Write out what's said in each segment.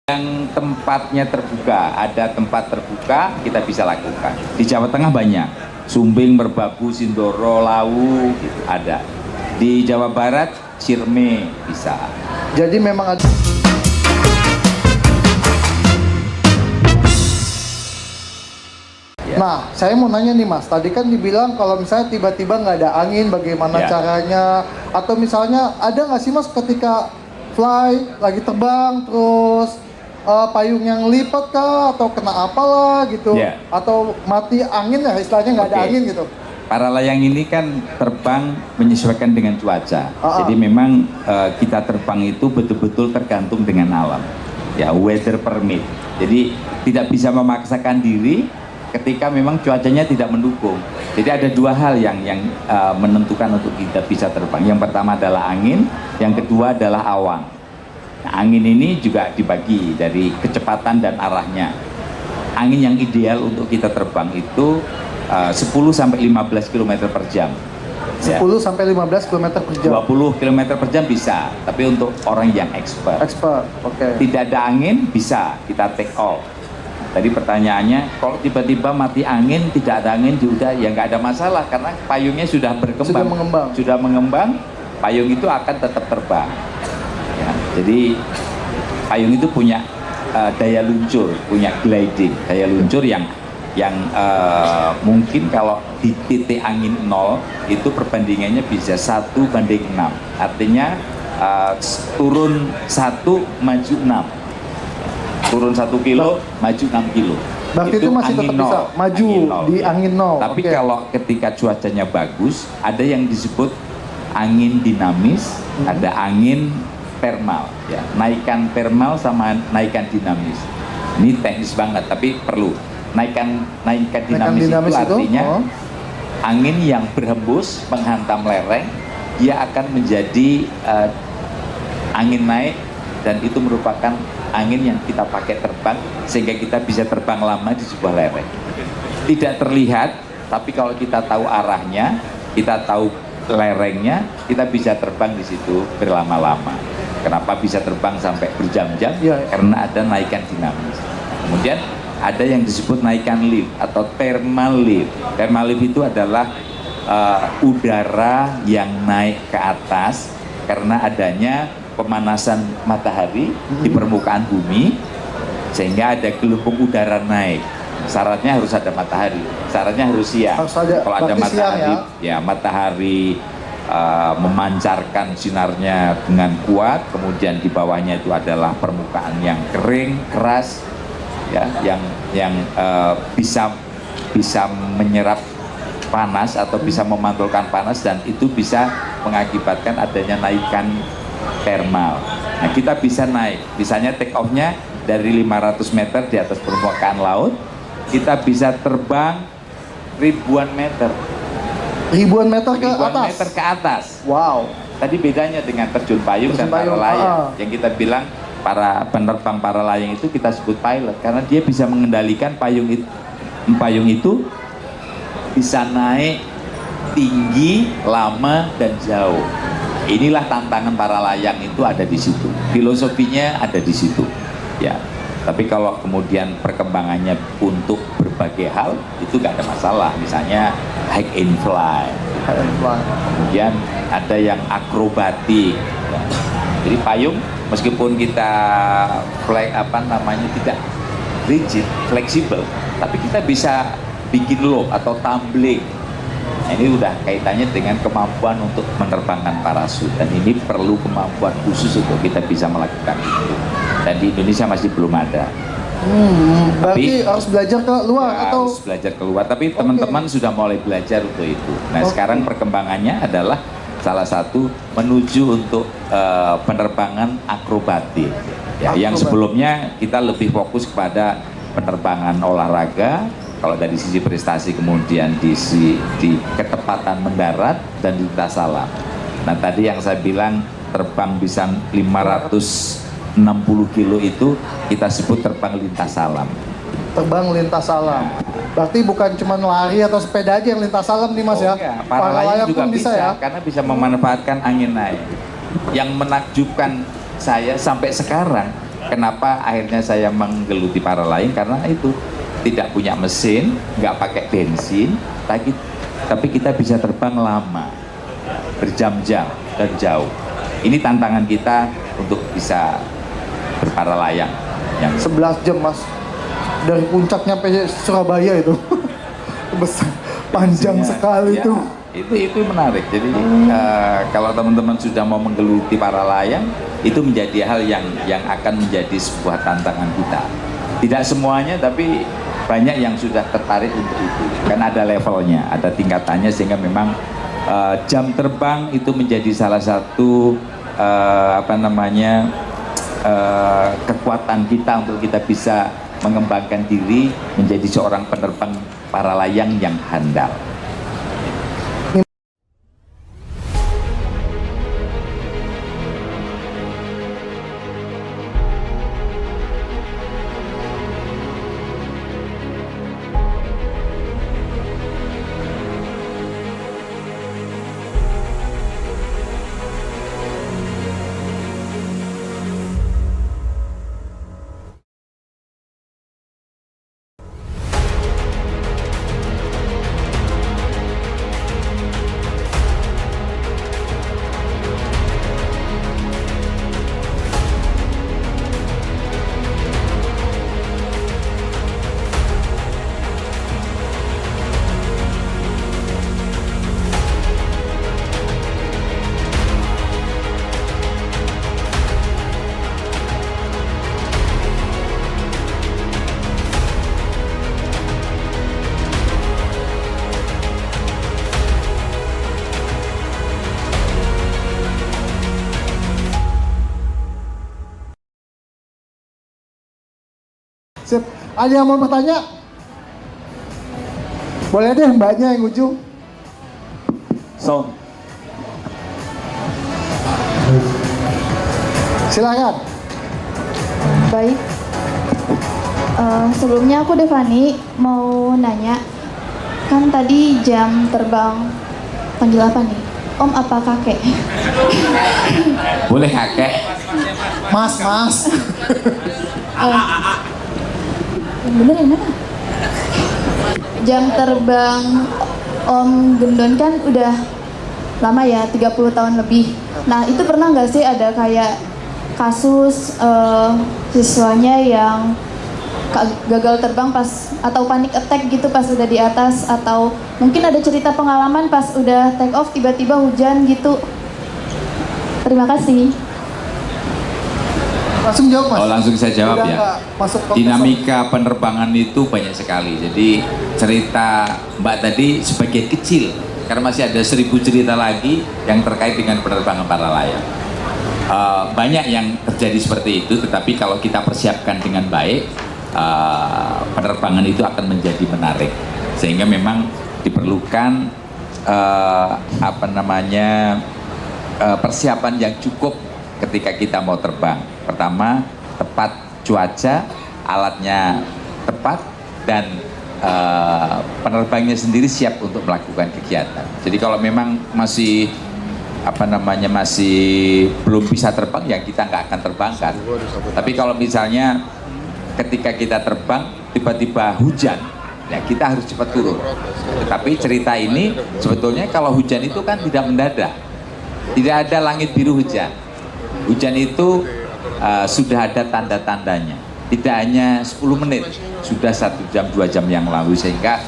Yang tempatnya terbuka, ada tempat terbuka kita bisa lakukan. Di Jawa Tengah banyak, Sumbing, Merbabu, Sindoro, Lawu gitu, ada. Di Jawa Barat, Cireme bisa. Jadi memang ada. Ya. Nah, saya mau nanya nih Mas, tadi kan dibilang kalau misalnya tiba-tiba nggak ada angin, bagaimana Ya. caranya? Atau misalnya ada nggak sih Mas ketika fly, lagi terbang, terus payung yang lipat kah? Atau kena apalah gitu? Ya. Atau mati angin ya, istilahnya nggak ada Oke. angin gitu? Para layang ini kan terbang menyesuaikan dengan cuaca. Jadi memang kita terbang itu betul-betul tergantung dengan alam. Ya, weather permit. Jadi tidak bisa memaksakan diri ketika memang cuacanya tidak mendukung. Jadi ada dua hal yang menentukan untuk kita bisa terbang. Yang pertama adalah angin, yang kedua adalah awan. Nah, angin ini juga dibagi dari kecepatan dan arahnya. Angin yang ideal untuk kita terbang itu 10 sampai 15 km per jam. 10 sampai 15 km per jam. 20 km per jam bisa, tapi untuk orang yang expert. Expert, oke. Tidak ada angin bisa kita take off. Tadi pertanyaannya, kalau tiba-tiba mati angin, tidak ada angin juga ya nggak ada masalah karena payungnya sudah berkembang. Sudah mengembang, payung itu akan tetap terbang. Ya, jadi payung itu punya daya luncur, punya gliding, daya luncur yang mungkin kalau di titik angin 0 itu perbandingannya bisa 1:6. Artinya turun 1 maju 6. Turun 1 kilo, maju 6 kilo. Berarti itu masih tetap bisa maju di angin 0. Tapi kalau ketika cuacanya bagus, ada yang disebut angin dinamis, ada angin thermal. Ya. Naikan thermal sama naikan dinamis. Ini teknis banget, tapi perlu. Naikan dinamis itu artinya angin yang berhembus menghantam lereng, dia akan menjadi angin naik dan itu merupakan angin yang kita pakai terbang sehingga kita bisa terbang lama di sebuah lereng. Tidak terlihat, tapi kalau kita tahu arahnya, kita tahu lerengnya, kita bisa terbang di situ berlama-lama. Kenapa bisa terbang sampai berjam-jam? Ya. Karena ada naikan dinamis. Kemudian ada yang disebut naikan lift atau thermal lift. Thermal lift itu adalah udara yang naik ke atas karena adanya pemanasan matahari di permukaan bumi sehingga ada gelembung udara naik. Syaratnya harus ada matahari, syaratnya harus siang. Kalau ada matahari, ya matahari memancarkan sinarnya dengan kuat, kemudian di bawahnya itu adalah permukaan yang kering, keras, ya, yang bisa menyerap panas atau bisa memantulkan panas dan itu bisa mengakibatkan adanya naikan thermal. Nah, kita bisa naik, misalnya take off-nya dari 500 meter di atas permukaan laut, kita bisa terbang ribuan meter ke atas. Wow. Tadi bedanya dengan terjun payung dan para layang. Yang kita bilang para penerbang para layang itu kita sebut pilot karena dia bisa mengendalikan payung itu bisa naik tinggi, lama dan jauh. Inilah tantangan para layang itu ada di situ. Filosofinya ada di situ. Ya. Tapi kalau kemudian perkembangannya untuk berbagai hal itu nggak ada masalah. Misalnya hike and fly. Kemudian ada yang akrobatik. Ya. Jadi payung meskipun kita tidak rigid, fleksibel, tapi kita bisa bikin loop atau tumbling. Nah, ini udah kaitannya dengan kemampuan untuk menerbangkan parasut dan ini perlu kemampuan khusus untuk kita bisa melakukan itu. Dan di Indonesia masih belum ada. Berarti harus belajar ke luar ya, atau harus belajar keluar. Tapi teman-teman sudah mulai belajar untuk itu. Nah, sekarang perkembangannya adalah salah satu menuju untuk penerbangan akrobatik. Ya, yang sebelumnya kita lebih fokus kepada penerbangan olahraga. Kalau dari sisi prestasi kemudian di ketepatan mendarat dan lintas alam. Nah, tadi yang saya bilang terbang bisa 560 kilo itu kita sebut terbang lintas alam. Terbang lintas alam. Berarti bukan cuma lari atau sepeda aja yang lintas alam nih Mas ya. Enggak. Para layang juga bisa ya. Karena bisa memanfaatkan angin naik. Yang menakjubkan saya sampai sekarang Kenapa akhirnya saya menggeluti para layang? Karena itu tidak punya mesin, nggak pakai bensin, tapi kita bisa terbang lama, berjam-jam dan jauh. Ini tantangan kita untuk bisa berpara layang. Yang 11 jam mas, dari puncak nyampe Surabaya itu. Besar, panjang sekali ya, itu. Itu menarik. Jadi kalau teman-teman sudah mau menggeluti para layang, itu menjadi hal yang akan menjadi sebuah tantangan kita. Tidak semuanya, tapi banyak yang sudah tertarik untuk itu. Kan ada levelnya, ada tingkatannya, sehingga memang jam terbang itu menjadi salah satu kekuatan kita untuk kita bisa mengembangkan diri menjadi seorang penerbang para layang yang handal. Sip. Ada yang mau bertanya? Boleh deh mbaknya yang ujung. So, Silakan. Baik. Sebelumnya aku Devani mau nanya, kan tadi jam terbang panggil apa nih? Om apa kakek? Boleh kakek? Mas. Yang bener yang mana? Jam terbang Om Gendon kan udah lama ya, 30 tahun lebih. Nah itu pernah nggak sih ada kayak kasus siswanya yang gagal terbang pas atau panic attack gitu pas udah di atas, atau mungkin ada cerita pengalaman pas udah take off tiba-tiba hujan gitu. Terima kasih. Langsung jawab mas. Oh, langsung saya jawab Udah ya. nggak masuk ke Dinamika penerbangan itu banyak sekali. Jadi cerita Mbak tadi sebagian kecil, karena masih ada 1000 cerita lagi yang terkait dengan penerbangan para layang. Banyak yang terjadi seperti itu, tetapi kalau kita persiapkan dengan baik, penerbangan itu akan menjadi menarik. Sehingga memang diperlukan persiapan yang cukup ketika kita mau terbang. Pertama, tepat cuaca, alatnya tepat, dan penerbangnya sendiri siap untuk melakukan kegiatan. Jadi kalau memang masih belum bisa terbang, ya kita nggak akan terbangkan. Tapi kalau misalnya ketika kita terbang tiba-tiba hujan, ya kita harus cepat turun. Tetapi cerita ini sebetulnya kalau hujan itu kan tidak mendadak, tidak ada langit biru hujan. Hujan itu sudah ada tanda-tandanya. Tidak hanya 10 menit, sudah 1 jam, 2 jam yang lalu, sehingga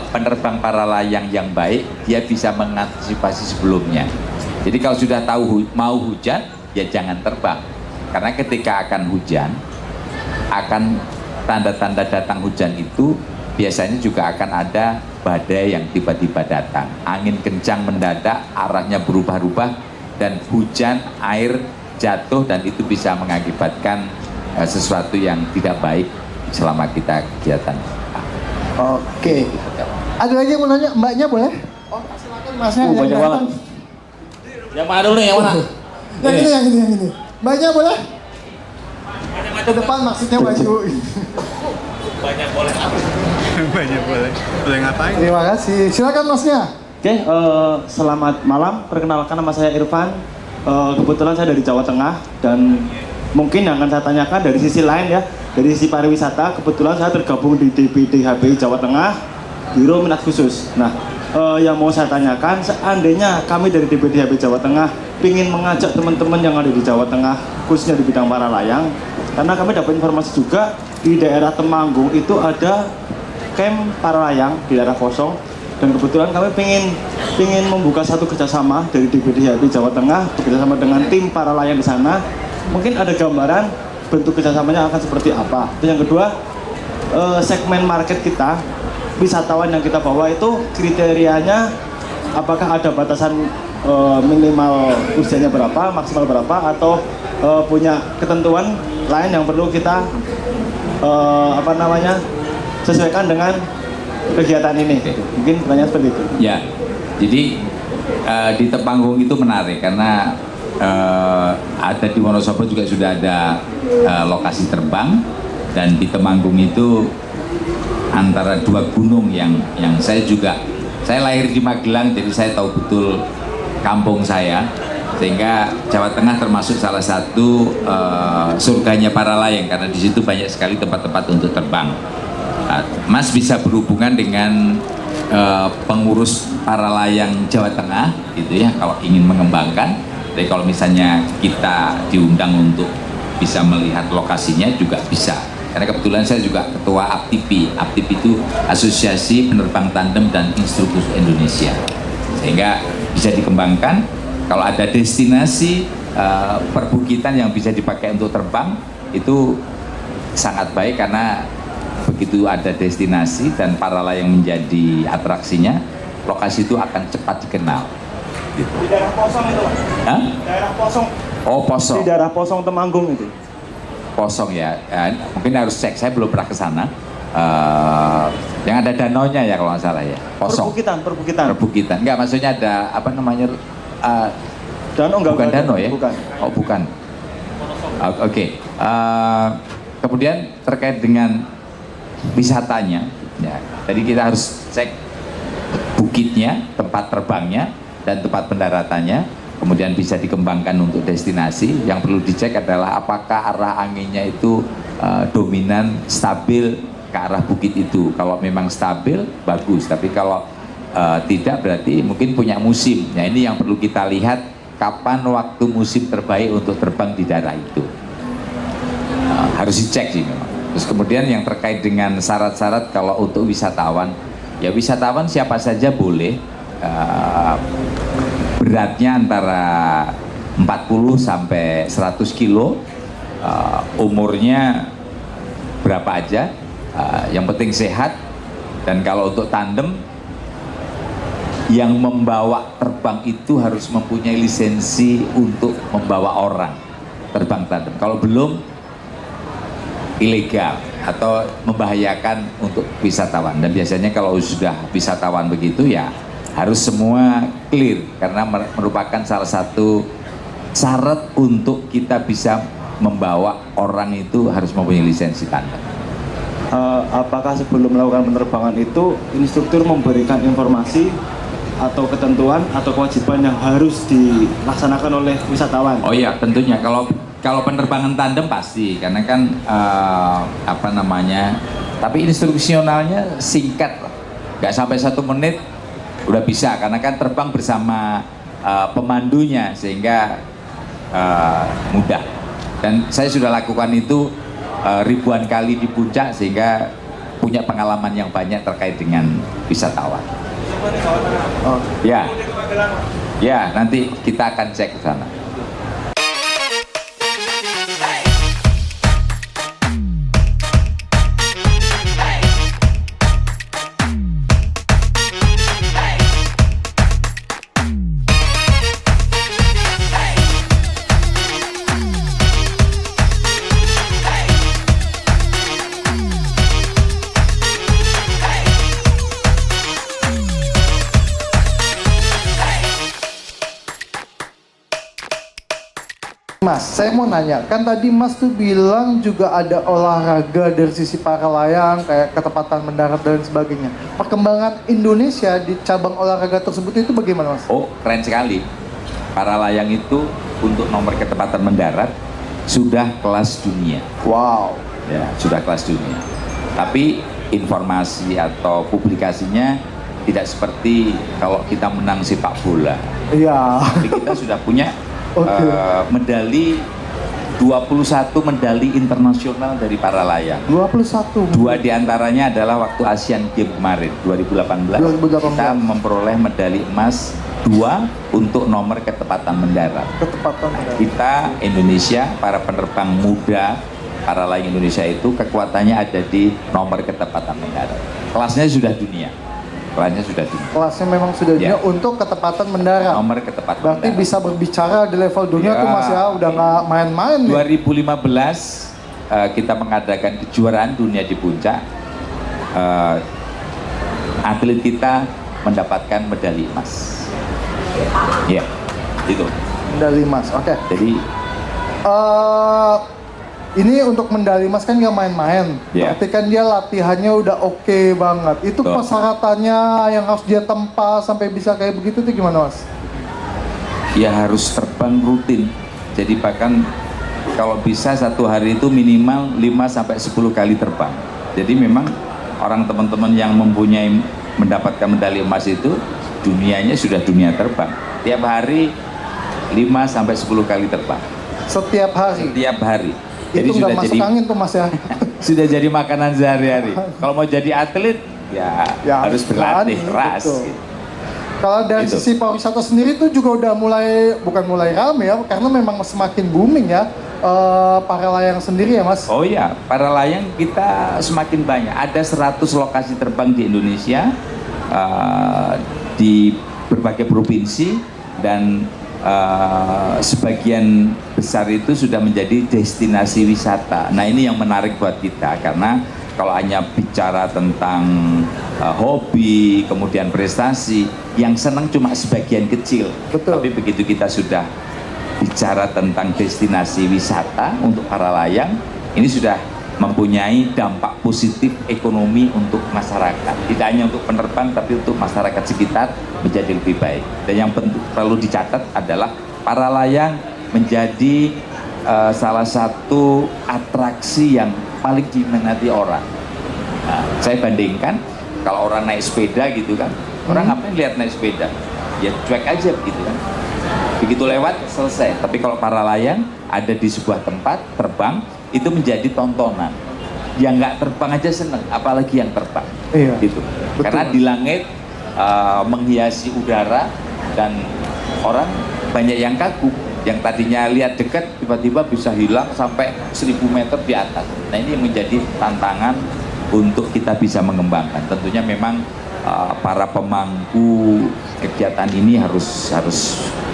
penerbang para layang yang baik, dia bisa mengantisipasi sebelumnya. Jadi kalau sudah tahu mau hujan, ya jangan terbang. Karena ketika akan hujan, akan tanda-tanda datang hujan itu biasanya juga akan ada badai yang tiba-tiba datang. Angin kencang mendadak, arahnya berubah-ubah, dan hujan, air jatuh, dan itu bisa mengakibatkan sesuatu yang tidak baik selama kita kegiatan. Oke. Ada lagi yang mau nanya? Mbaknya boleh? Oh, silakan masnya. Yang banyak banget. datang. Yang mana dulu nih, yang mana? Yang ini. Mbaknya boleh? Ke depan maksudnya baju. Banyak boleh. Banyak boleh. Boleh ngapain? Terima kasih. Silakan masnya. Oke, selamat malam. Perkenalkan nama saya Irfan. Kebetulan saya dari Jawa Tengah dan Mungkin yang akan saya tanyakan dari sisi lain ya, dari sisi pariwisata, kebetulan saya tergabung di DPD HPI Jawa Tengah, Biro Minat Khusus. Nah, yang mau saya tanyakan, seandainya kami dari DPD HPI Jawa Tengah ingin mengajak teman-teman yang ada di Jawa Tengah, khususnya di bidang para layang, karena kami dapat informasi juga di daerah Temanggung itu ada camp para layang di daerah kosong, dan kebetulan kami ingin membuka satu kerjasama dari DPD HPI Jawa Tengah bekerjasama dengan tim para layang di sana. Mungkin ada gambaran bentuk kerjasamanya akan seperti apa. Itu yang kedua, segmen market kita, wisatawan yang kita bawa itu kriterianya apakah ada batasan minimal usianya berapa, maksimal berapa, atau punya ketentuan lain yang perlu kita sesuaikan dengan kegiatan ini. Mungkin pertanyaan seperti itu. Ya, jadi di Temanggung itu menarik karena ada di Wonosobo juga sudah ada lokasi terbang, dan di Temanggung itu antara dua gunung yang saya lahir di Magelang, jadi saya tahu betul kampung saya, sehingga Jawa Tengah termasuk salah satu surganya para layang karena di situ banyak sekali tempat-tempat untuk terbang. Mas bisa berhubungan dengan pengurus para layang Jawa Tengah gitu ya kalau ingin mengembangkan. Jadi kalau misalnya kita diundang untuk bisa melihat lokasinya juga bisa. Karena kebetulan saya juga ketua APTIPI. APTIPI itu Asosiasi Penerbang Tandem dan Instruktur Indonesia. Sehingga bisa dikembangkan. Kalau ada destinasi perbukitan yang bisa dipakai untuk terbang, itu sangat baik karena begitu ada destinasi dan para layang menjadi atraksinya, lokasi itu akan cepat dikenal. Gitu. Di daerah Posong itu, Mas. Hah? Daerah Posong. Oh, Posong. Di daerah Posong Temanggung itu. Posong ya. Mungkin harus cek, saya belum pernah ke sana. Yang ada danaunya ya kalau nggak salah ya. Posong. Perbukitan. Enggak, maksudnya ada apa namanya? Danau enggak? Bukan danau ya? Bukan. Oh, bukan. Oke. Kemudian terkait dengan wisatanya, ya. Tadi kita harus cek bukitnya, tempat terbangnya, dan tempat pendaratannya, kemudian bisa dikembangkan untuk destinasi. Yang perlu dicek adalah apakah arah anginnya itu dominan stabil ke arah bukit itu. Kalau memang stabil, bagus. Tapi kalau tidak, berarti mungkin punya musim. Nah, ini yang perlu kita lihat, kapan waktu musim terbaik untuk terbang di daerah itu. Harus dicek sih memang. Terus kemudian yang terkait dengan syarat-syarat kalau untuk wisatawan, ya wisatawan siapa saja boleh. Beratnya antara 40 sampai 100 kilo, umurnya berapa aja, yang penting sehat. Dan kalau untuk tandem, yang membawa terbang itu harus mempunyai lisensi untuk membawa orang terbang tandem. Kalau belum, ilegal atau membahayakan untuk wisatawan. Dan biasanya kalau sudah wisatawan begitu ya harus semua clear, karena merupakan salah satu syarat untuk kita bisa membawa orang itu harus mempunyai lisensi tandem. Apakah sebelum melakukan penerbangan itu instruktur memberikan informasi atau ketentuan atau kewajiban yang harus dilaksanakan oleh wisatawan? Oh iya, tentunya. Kalau penerbangan tandem pasti, karena kan tapi instruksionalnya singkat, nggak sampai 1 menit udah bisa, karena kan terbang bersama pemandunya sehingga mudah. Dan saya sudah lakukan itu ribuan kali di puncak, sehingga punya pengalaman yang banyak terkait dengan wisatawan. Ya, nanti kita akan cek ke sana. Mas, saya mau nanya, kan tadi Mas tuh bilang juga ada olahraga dari sisi para layang, kayak ketepatan mendarat dan sebagainya. Perkembangan Indonesia di cabang olahraga tersebut itu bagaimana, Mas? Oh, keren sekali. Para layang itu untuk nomor ketepatan mendarat sudah kelas dunia. Wow. Ya, sudah kelas dunia. Tapi informasi atau publikasinya tidak seperti kalau kita menang sepak bola. Iya. Tapi kita sudah punya Oke. medali 21 medali internasional dari para layang. 21. 2 diantaranya adalah waktu Asian Games kemarin 2018. 2018. Kita memperoleh medali emas 2 untuk nomor ketepatan mendarat. Ketepatan. Kita Indonesia, para penerbang muda, para layang Indonesia itu kekuatannya ada di nomor ketepatan mendarat. Kelasnya sudah dunia. Kelasnya sudah dunia. Kelasnya memang sudah dunia Ya. untuk ketepatan mendarat. Nomor ketepatan Berarti mendarat. bisa berbicara di level dunia Ya. tuh Mas ya, udah nggak main-main nih. 2015 kita mengadakan kejuaraan dunia di puncak. Atlet kita mendapatkan medali emas. Ya, itu. Medali emas. Oke. Jadi Ini untuk medali emas kan nggak main-main. Ya. Berarti kan dia latihannya udah oke banget. Itu Betul. persyaratannya yang harus dia tempa sampai bisa kayak begitu tuh gimana Mas? ya harus terbang rutin. Jadi bahkan kalau bisa satu hari itu minimal 5-10 kali terbang. Jadi memang orang teman-teman yang mempunyai mendapatkan medali emas itu dunianya sudah dunia terbang. Tiap hari 5-10 kali terbang. Setiap hari. Setiap hari. Jadi Itu sudah nggak masuk jadi angin tuh Mas ya. sudah jadi makanan sehari-hari. Kalau mau jadi atlet ya, Ya, harus berlatih berani, keras. betul. Gitu. Kalau dari Gitu. sisi pariwisata sendiri tuh juga udah bukan mulai rame ya, karena memang semakin booming ya para layang sendiri ya Mas. Oh iya, para layang kita semakin banyak. Ada 100 lokasi terbang di Indonesia, di berbagai provinsi, dan sebagian besar itu sudah menjadi destinasi wisata. Nah ini yang menarik buat kita, karena kalau hanya bicara tentang hobi, kemudian prestasi, yang senang cuma sebagian kecil. Betul. Tapi begitu kita sudah bicara tentang destinasi wisata untuk para layang, ini sudah mempunyai dampak positif ekonomi untuk masyarakat. Tidak hanya untuk penerbang, tapi untuk masyarakat sekitar menjadi lebih baik. Dan yang perlu dicatat adalah para layang menjadi salah satu atraksi yang paling diminati orang. Nah, saya bandingkan kalau orang naik sepeda gitu kan, orang ngapain lihat naik sepeda? Ya cuek aja begitu kan. Begitu lewat selesai. Tapi kalau para layang ada di sebuah tempat terbang, itu menjadi tontonan. Yang nggak terbang aja seneng, apalagi yang terbang. Iya. Gitu. Betul. Karena di langit menghiasi udara, dan orang banyak yang kagum. Yang tadinya lihat dekat tiba-tiba bisa hilang sampai 1000 meter di atas. Nah ini menjadi tantangan untuk kita bisa mengembangkan. Tentunya memang para pemangku kegiatan ini harus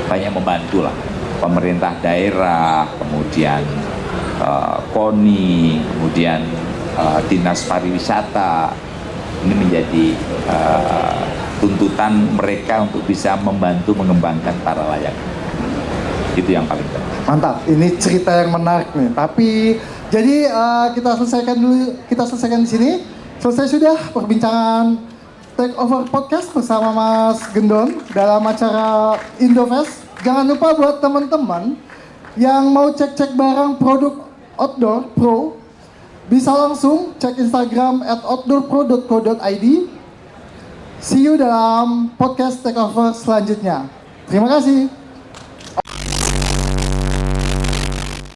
banyak membantu lah. Pemerintah daerah, kemudian KONI, kemudian Dinas Pariwisata. Ini menjadi tuntutan mereka untuk bisa membantu mengembangkan para layang. Itu yang paling penting. Mantap, ini cerita yang menarik nih. Tapi jadi kita selesaikan di sini. Selesai sudah perbincangan Take Over Podcast bersama Mas Gendon dalam acara Indofest. Jangan lupa buat teman-teman yang mau cek-cek barang produk Outdoor Pro, bisa langsung cek Instagram @outdoorpro.co.id. See you dalam podcast Take Over selanjutnya. Terima kasih.